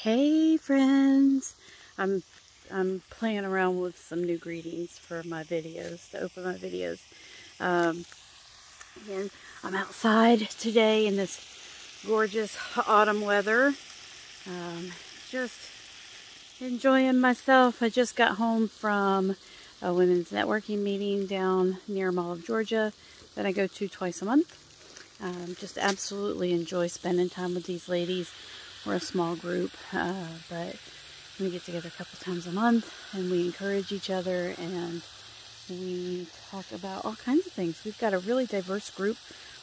Hey friends, I'm playing around with some new greetings for my videos, to open my videos. And I'm outside today in this gorgeous autumn weather, just enjoying myself. I just got home from a women's networking meeting down near Mall of Georgia that I go to twice a month. Just absolutely enjoy spending time with these ladies. We're a small group, but we get together a couple times a month and we encourage each other and we talk about all kinds of things. We've got a really diverse group.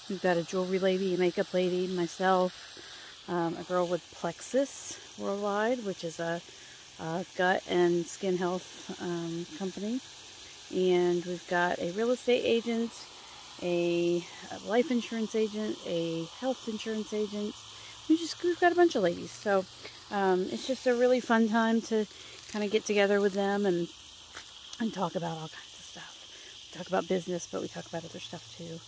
We've got a jewelry lady, a makeup lady, myself, a girl with Plexus Worldwide, which is a gut and skin health company. And we've got a real estate agent, a life insurance agent, a health insurance agent. We've got a bunch of ladies, so it's just a really fun time to kind of get together with them and talk about all kinds of stuff. We talk about business, but we talk about other stuff too.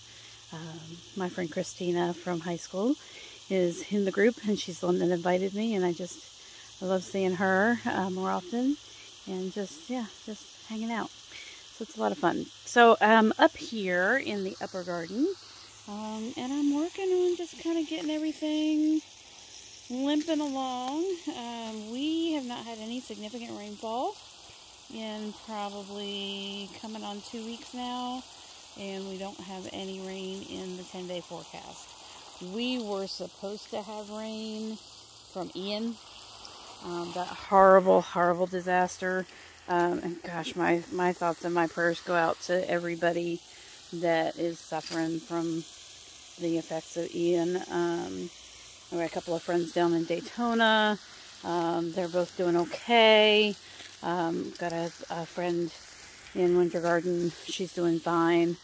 My friend Christina from high school is in the group, and she's the one that invited me, and I love seeing her more often, and just hanging out. So it's a lot of fun. So I'm up here in the upper garden. And I'm working on just kind of getting everything limping along. We have not had any significant rainfall in probably coming on 2 weeks now, and we don't have any rain in the 10-day forecast. We were supposed to have rain from Ian, that horrible, horrible disaster. And gosh, my thoughts and my prayers go out to everybody that is suffering from the effects of Ian. I've got a couple of friends down in Daytona. They're both doing okay. Got a friend in Winter Garden. She's doing fine.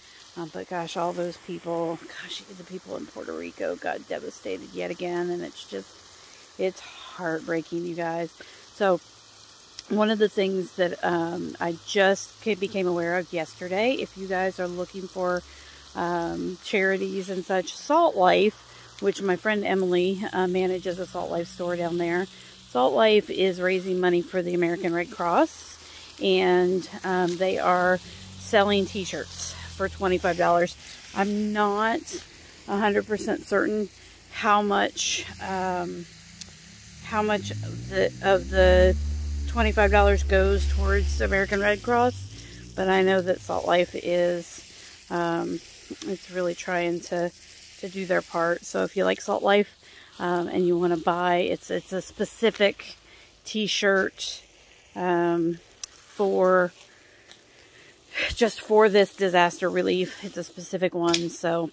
But gosh, all those people, the people in Puerto Rico got devastated yet again. And it's heartbreaking, you guys. So one of the things that I just became aware of yesterday, if you guys are looking for charities and such, Salt Life, which my friend Emily manages a Salt Life store down there. Salt Life is raising money for the American Red Cross, and they are selling t-shirts for $25. I'm not 100% certain how much of the $25 goes towards American Red Cross, but I know that Salt Life is it's really trying to do their part. So if you like Salt Life and you want to buy, it's a specific t-shirt for this disaster relief. It's a specific one. So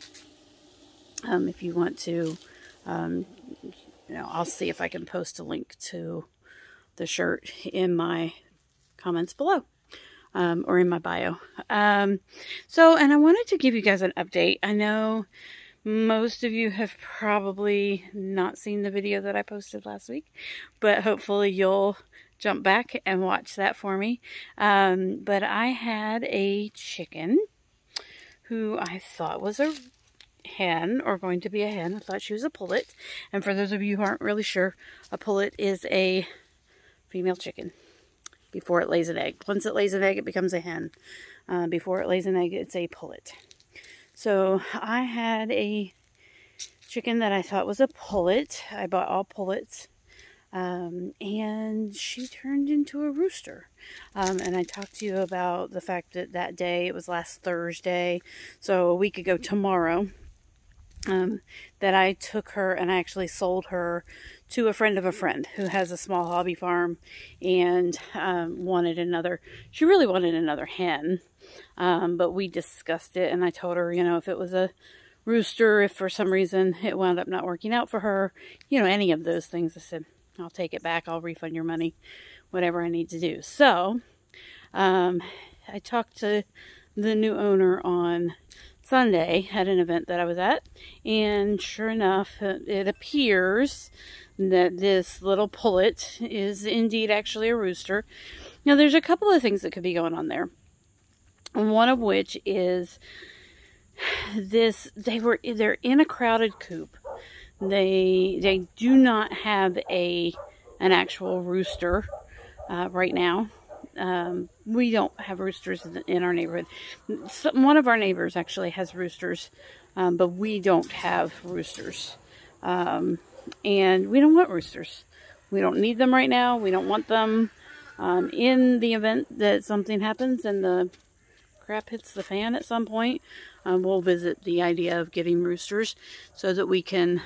if you want to, I'll see if I can post a link to the shirt in my comments below. Or in my bio. And I wanted to give you guys an update. I know most of you have probably not seen the video that I posted last week, but hopefully you'll jump back and watch that for me. But I had a chicken who I thought was a hen, or going to be a hen. I thought she was a pullet. And for those of you who aren't really sure, a pullet is a female chicken before it lays an egg. Once it lays an egg, it becomes a hen. Before it lays an egg, it's a pullet. So I had a chicken that I thought was a pullet. I bought all pullets. And she turned into a rooster. And I talked to you about the fact that day, it was last Thursday, so a week ago tomorrow, that I took her and I actually sold her to a friend of a friend who has a small hobby farm and she really wanted another hen, but we discussed it, and I told her, if it was a rooster, if for some reason it wound up not working out for her, any of those things, I said, I'll take it back, I'll refund your money, whatever I need to do. So I talked to the new owner on Sunday at an event that I was at, and sure enough, it appears that this little pullet is indeed actually a rooster. Now, there's a couple of things that could be going on there. One of which is they're in a crowded coop. They do not have a an actual rooster right now. We don't have roosters in our neighborhood. One of our neighbors actually has roosters, but we don't have roosters. And we don't want roosters. We don't need them right now. We don't want them. In the event that something happens and the crap hits the fan at some point, we'll visit the idea of getting roosters so that we can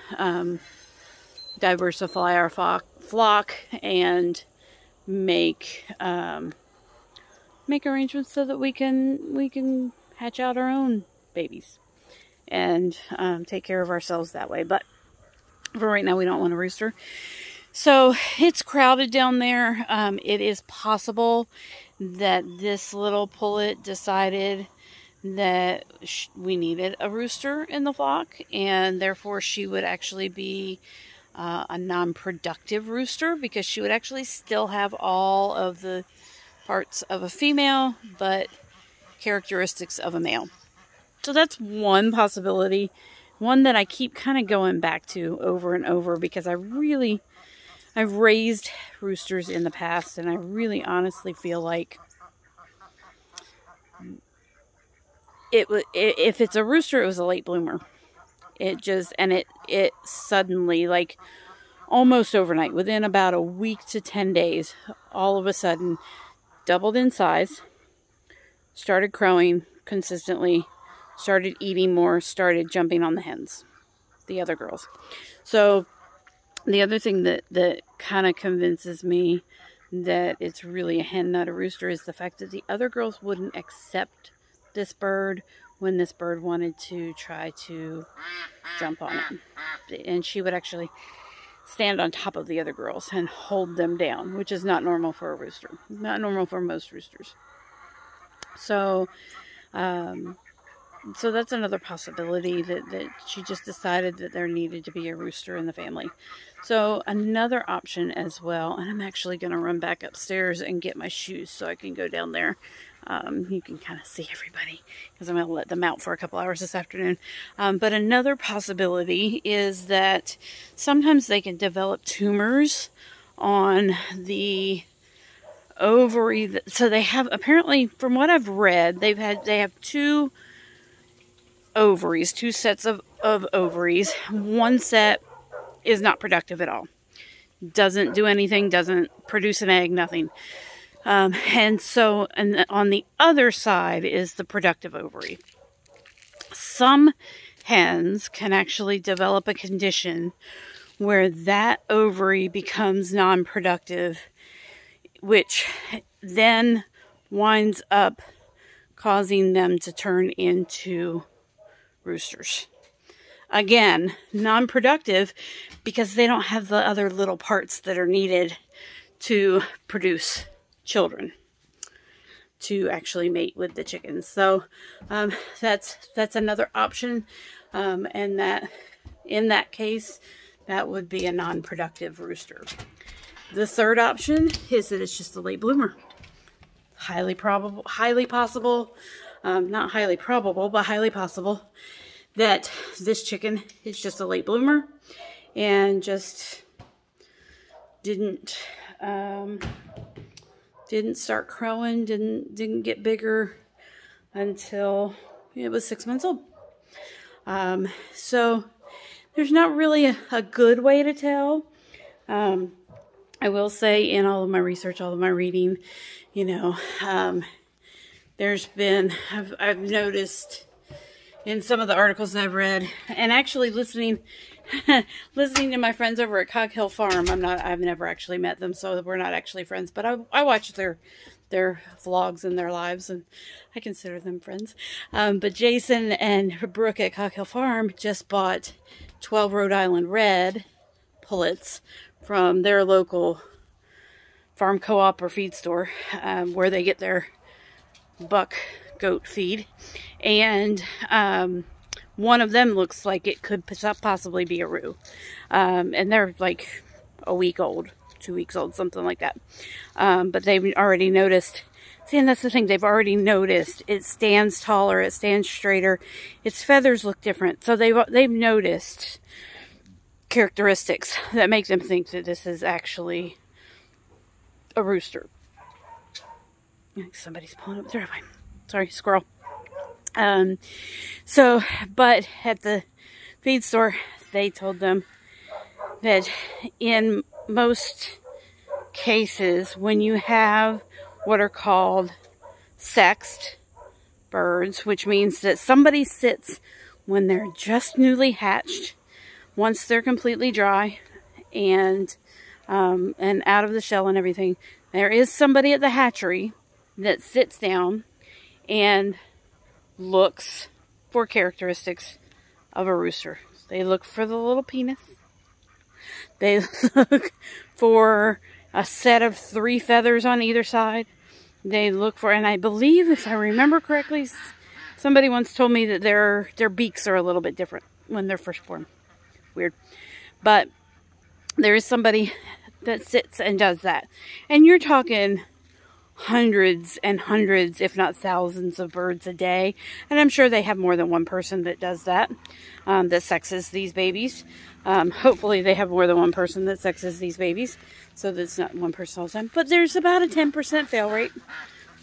diversify our flock and make arrangements so that we can hatch out our own babies and take care of ourselves that way. But for right now, we don't want a rooster. So it's crowded down there. It is possible that this little pullet decided that we needed a rooster in the flock, and therefore she would actually be a non-productive rooster, because she would actually still have all of the parts of a female, but characteristics of a male. So that's one possibility, one that I keep kind of going back to over and over, because I've raised roosters in the past, and I really honestly feel like if it's a rooster, it was a late bloomer. It suddenly, like almost overnight, within about a week to 10 days, all of a sudden doubled in size, started crowing consistently, started eating more, started jumping on the hens, the other girls. So the other thing that kind of convinces me that it's really a hen, not a rooster, is the fact that the other girls wouldn't accept this bird when this bird wanted to try to jump on it. And she would actually stand on top of the other girls and hold them down, which is not normal for a rooster. Not normal for most roosters. So, so that's another possibility, that she just decided that there needed to be a rooster in the family. So another option as well, and I'm actually going to run back upstairs and get my shoes so I can go down there. You can kind of see everybody, because I'm going to let them out for a couple hours this afternoon. But another possibility is that sometimes they can develop tumors on the ovary. So they have, apparently, from what I've read, they have two ovaries, two sets of ovaries. One set is not productive at all. Doesn't do anything, doesn't produce an egg, nothing. And on the other side is the productive ovary. Some hens can actually develop a condition where that ovary becomes non-productive, which then winds up causing them to turn into roosters. Again, non-productive because they don't have the other little parts that are needed to produce children, to actually mate with the chickens. So that's another option, and that in that case, that would be a non-productive rooster. The third option is that it's just a late bloomer. Highly possible, not highly probable, but highly possible that this chicken is just a late bloomer and just didn't start crowing, didn't get bigger until it was 6 months old. So there's not really a good way to tell. I will say, in all of my research, all of my reading, you know, there's been, I've noticed in some of the articles I've read, and actually listening to my friends over at Cog Hill Farm. I've never actually met them, so we're not actually friends, but I watch their vlogs and their lives, and I consider them friends. But Jason and Brooke at Cog Hill Farm just bought 12 Rhode Island Red pullets from their local farm co-op or feed store, where they get their buck goat feed. And one of them looks like it could possibly be a roux. And they're like a week old, 2 weeks old, something like that. But they've already noticed, see, and that's the thing, they've already noticed it stands taller, it stands straighter, its feathers look different. So they've noticed characteristics that make them think that this is actually a rooster. Somebody's pulling up the driveway. Sorry, squirrel. But at the feed store, they told them that in most cases, when you have what are called sexed birds, which means that somebody sits when they're just newly hatched, once they're completely dry and out of the shell and everything, there is somebody at the hatchery that sits down and looks for characteristics of a rooster. They look for the little penis. They look for a set of 3 feathers on either side. They look for, and I believe, if I remember correctly, somebody once told me that their beaks are a little bit different when they're first born. Weird. But there is somebody that sits and does that. And you're talking hundreds and hundreds, if not thousands of birds a day. And I'm sure they have more than one person that does that, that sexes these babies. Hopefully they have more than one person that sexes these babies, so that it's not one person all the time. But there's about a 10% fail rate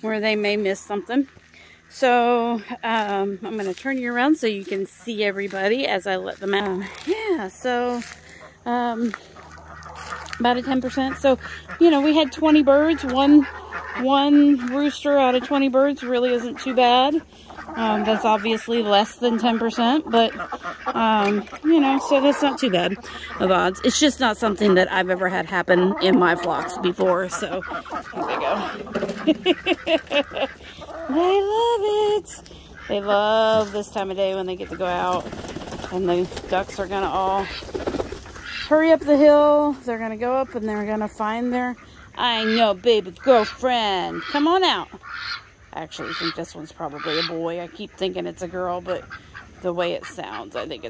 where they may miss something. So I'm going to turn you around so you can see everybody as I let them out. Yeah, so about a 10%. So, you know, we had 20 birds. One rooster out of 20 birds really isn't too bad. That's obviously less than 10%, but, you know, so that's not too bad of odds. It's just not something that I've ever had happen in my flocks before, so here we go. They love it. They love this time of day when they get to go out, and the ducks are going to all hurry up the hill. They're going to go up and they're going to find their, I know, baby girlfriend. Come on out. I actually think this one's probably a boy. I keep thinking it's a girl, but the way it sounds, I think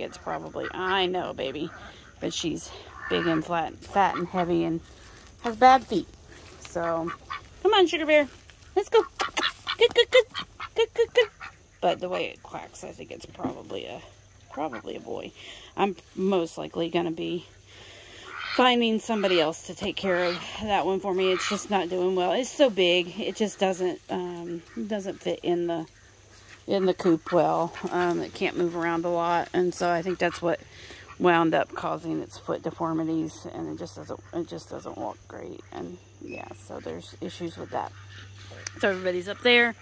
it's probably, I know, baby. But she's big and fat and heavy and has bad feet. So, come on, sugar bear. Let's go. Good, good, good. Good, good, good. But the way it quacks, I think it's probably a boy. I'm most likely going to be finding somebody else to take care of that one for me. It's just not doing well. It's so big, it just doesn't fit in the coop well. It can't move around a lot, and so I think that's what wound up causing its foot deformities, and it just doesn't walk great. And yeah, so there's issues with that. So everybody's up there.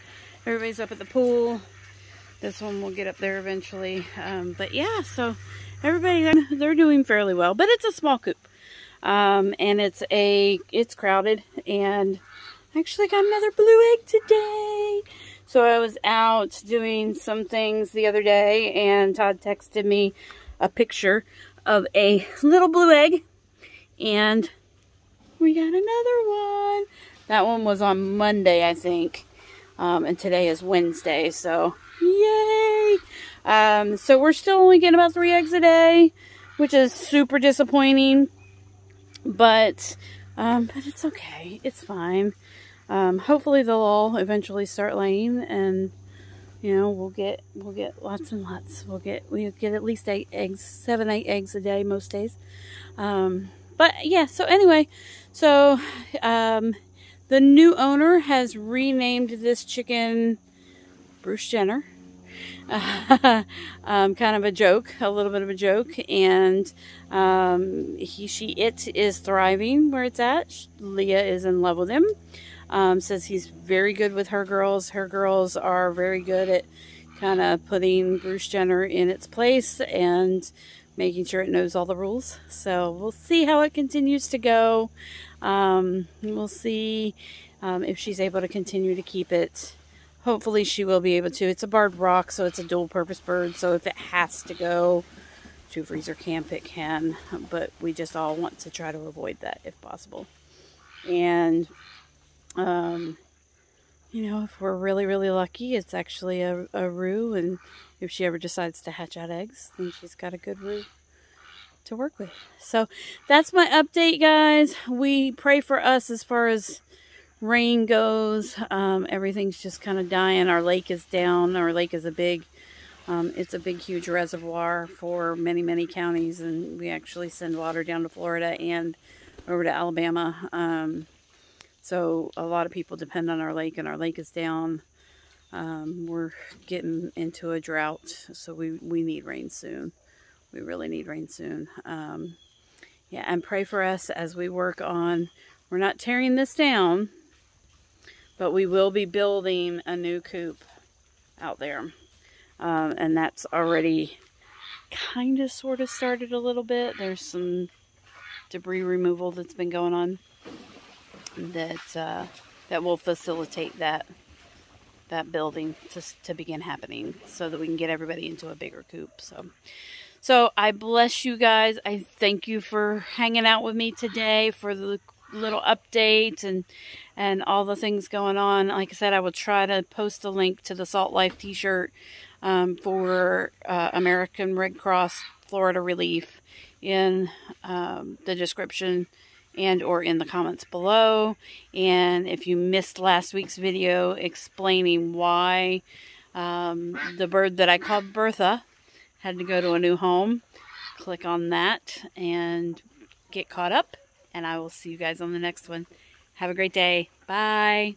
Everybody's up at the pool. This one will get up there eventually. But yeah, so they're doing fairly well. But it's a small coop. And it's crowded. And I actually got another blue egg today. So I was out doing some things the other day, and Todd texted me a picture of a little blue egg. And we got another one. That one was on Monday, I think. And today is Wednesday, so yay! So we're still only getting about 3 eggs a day, which is super disappointing. But it's okay. It's fine. Hopefully they'll all eventually start laying, and you know, we'll get lots and lots. We'll get at least 8 eggs, 7, 8 eggs a day most days. But yeah, so anyway, so the new owner has renamed this chicken Bruce Jenner. Kind of a joke, a little bit of a joke, and it is thriving where it's at. Leah is in love with him. Says he's very good with her girls. Her girls are very good at kind of putting Bruce Jenner in its place and making sure it knows all the rules. So we'll see how it continues to go. We'll see if she's able to continue to keep it. Hopefully she will be able to. It's a barred rock, so it's a dual-purpose bird. So if it has to go to freezer camp, it can. But we just all want to try to avoid that if possible. And, you know, if we're really, really lucky, it's actually a roux. And if she ever decides to hatch out eggs, then she's got a good roux to work with. So that's my update, guys. We pray for us as far as rain goes. Everything's just kind of dying. Our lake is down. Our lake is a big It's a big, huge reservoir for many, many counties, and we actually send water down to Florida and over to Alabama. So a lot of people depend on our lake, and our lake is down. We're getting into a drought, so we need rain soon. We really need rain soon. Yeah, and pray for us as we work on, we're not tearing this down, but we will be building a new coop out there. And that's already kind of sort of started a little bit. There's some debris removal that's been going on that will facilitate that building to begin happening, so that we can get everybody into a bigger coop. So I bless you guys. I thank you for hanging out with me today, for the little update and all the things going on. Like I said, I will try to post a link to the Salt Life t-shirt for American Red Cross Florida Relief in the description and or in the comments below. And if you missed last week's video explaining why the bird that I called Bertha had to go to a new home, click on that and get caught up, and I will see you guys on the next one. Have a great day. Bye.